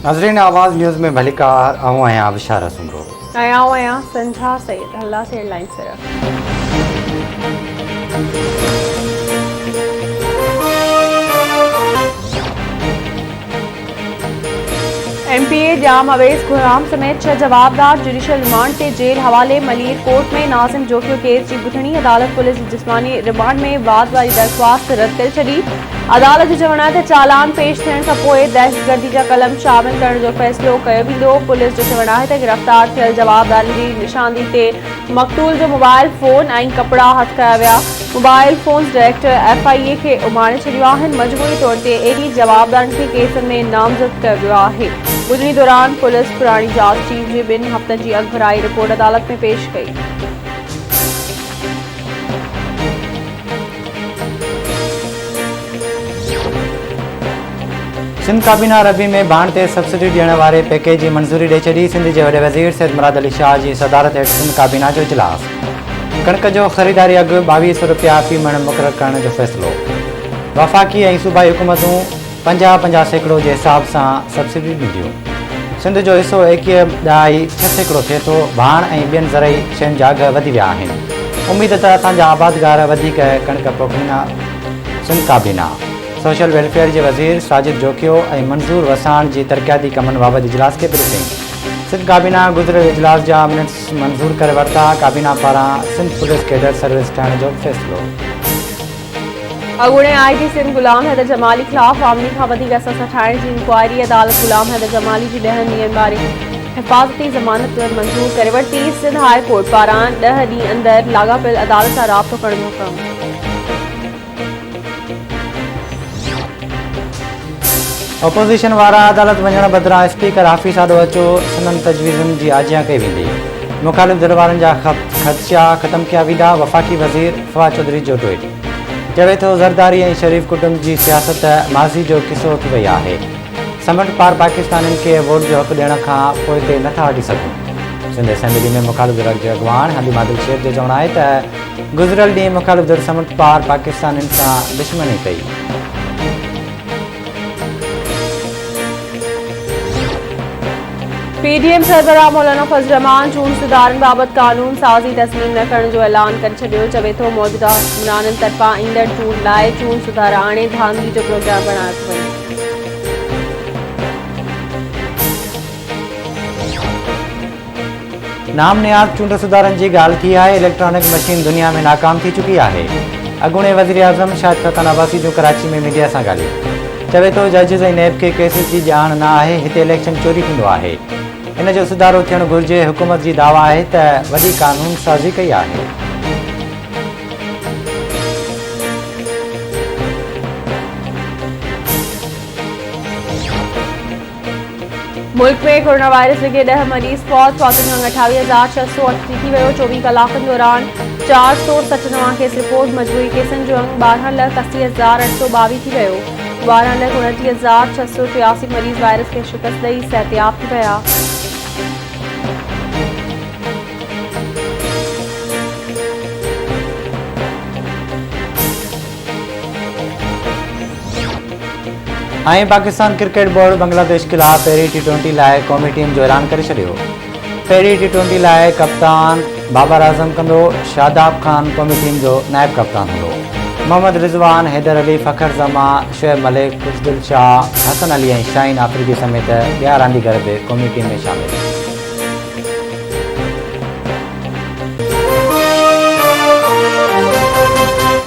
नाज़रीन आवाज़ न्यूज़ में भलीकार आऊँ आहियां बिशारा सुमरो आया संझा सईद हल्ला से एयरलाइन सिर्फ एमपीए जाम अवेज खुराम समेत 6 जवाबदार जुडिशियल रिमांड से जेल हवाले मलिर कोर्ट में नाज़िम जोकियो केस की बुधणी अदालत पुलिस जिस्मानी रिमांड में वाद वारी दरख्वास्त रद्द करे छॾी। अदालत जो चवण आहे त चालान पेश थियण खां पोइ दहशतगर्दी जा कलम शामिल करण जो फ़ैसिलो कयो वेंदो। पुलिस जो चवण आहे त गिरफ़्तार थियल जवाबदारनि जी निशानदी ते मक़तूल जो मोबाइल फ़ोन ऐं कपड़ा हथ कया विया। मोबाइल फ़ोन्स डायरेक्टर FIA खे उमाणे छॾियो आहिनि। मजबूरी तौर ते एडी जवाबदारनि खे केसनि में नामज़द कयो वियो आहे। बुधणी दौरान पुलिस पुराणी जांच टीम जी 2 हफ़्तनि जी अॻुभराई रिपोर्ट अदालत में पेश कई। सिंध काबीना रबी में बाण ते सब्सिडी ॾियण वारे पैकेज जी मंज़ूरी ॾेई छॾी। सिंध जे वॾे वज़ीर सैयद मुराद अली शाह जी सदारत हेठि सिंध काबीना जो इजलास। कणक जो ख़रीदारी अघु 2200 रुपया फी मण मुक़ररु करण जो फ़ैसिलो। वफ़ाक़ी ऐं सूबाई हुकूमतूं 50-50% जे हिसाब सां सब्सिडी ॾींदियूं। सिंध जो हिसो 21.6% थिए थो। भाण ऐं ॿियनि ज़रई शयुनि जा अघ वधी विया आहिनि। उमेद त असांजा आबादगार वधीक कणक पोखींदा। सिंध काबीना सोशल वेलफेयर जे वज़ीर साजिद जोकियो ऐं मंज़ूर वसाण जी तरक़ियाती कमनि बाबति इजलास खे ब्रीफिंग। सिंध काबीना गुज़िरियल इजलास जा मिनट्स मंज़ूर करे वरिता। काबीना पारां सिंध पुलिस कैडर सर्विस ठाहिण जो फ़ैसिलो। अॻूणे IG सिंध गुलाम हैदर जमाली ख़िलाफ़ आमनी खां वधीक असां ठाहिण जी इंक्वायरी। अदालत गुलाम हैदर जमाली जी 10 ॾींहनि वारी हिफ़ाज़ती ज़मानत मंज़ूर करे वरिती। सिंध हाई कोर्ट पारां 10 ॾींहं अंदरि लाॻापियल अदालत सां राबितो करण जो हुकुम। अपोज़िशन वारा अदालत वञण बदिरां स्पीकर हाफ़िज़ साडो अचो सुनन तजवीज़ुनि जी आजियां कई वेंदी। मुख़ालिफ़ धिर वारनि जा ख़दशा ख़तम कया वेंदा। वफ़ाक़ी वज़ीर फवाद चौधरी जो ट्वीट चवे थो ज़रदारी ऐं शरीफ़ कुटुंब जी सियासत माज़ी जो किसो थी वई आहे। समुंड पार पाकिस्तानियुनि खे वोट जो हक़ ॾियण खां पोइ ते नथा हटी सघूं। सिंध असेंबली में मुख़ालिफ़ धिर जे अॻवान हलीम आदिल शेख जो चवणु आहे त गुज़िरियल ॾींहुं मुख़ालिफ़ धिर समुंड पार पाकिस्तानियुनि सां दुश्मनी कई। PDM सरबराह मौलाना फज़ल रहमान चूंड सुधारनि बाबति कानून साज़ी तस्लीम न करण जो ऐलान करे छॾियो। चवे थो मौजूदा हुक्मराननि तरफ़ां ईंदड़ चूंड लाइ चूंड सुधार आणे धांधली जो प्रोग्राम बणायो थो वञे। नाम नियाज़ चूंड सुधारनि जी ॻाल्हि थी आहे। इलेक्ट्रॉनिक मशीन दुनिया में नाकाम थी चुकी आहे। अॻूणे वज़ीर आज़म शाहिद खक़ान अब्बासी जो कराची में मीडिया सां ॻाल्हायो। चवे थो जजिस ऐं नैब खे केसिस जी ॼाण न आहे। हिते इलेक्शन चोरी थींदो आहे। इन जो सुधारो थियणु घुरिजे। हुकूमत जी दावा आहे त वॾी कानून साज़ी कई आहे। मुल्क में कोरोना वायरस के 10 मरीज़ फौत। फौतुनि में 28,608 थी वियो। 24 कलाकनि दौरान 497 केस रिपोर्ट। मजबूरी केसनि जो अंग 12,80,822 थी वियो। 12,29,683 मरीज़ वायरस के शिकस्त ॾेई सिहतयाब थी विया। ऐं पाकिस्तान क्रिकेट बोर्ड बांग्लादेश खिलाफ़ पहिरीं T20 लाइ क़ौमी टीम जो ऐलान करे छॾियो। पहिरीं T20 लाइ कप्तान बाबर आज़म कंदो। शादाब ख़ान क़ौमी टीम जो नाइब कप्तान हूंदो। मोहम्मद रिज़वान, हैदर अली, फ़खर ज़मा, शुएब मलिक, खुशदिल शाह, हसन अली ऐं शाहीन आफ़रीदी समेत ॿिया रांदीगर बि क़ौमी टीम में शामिल।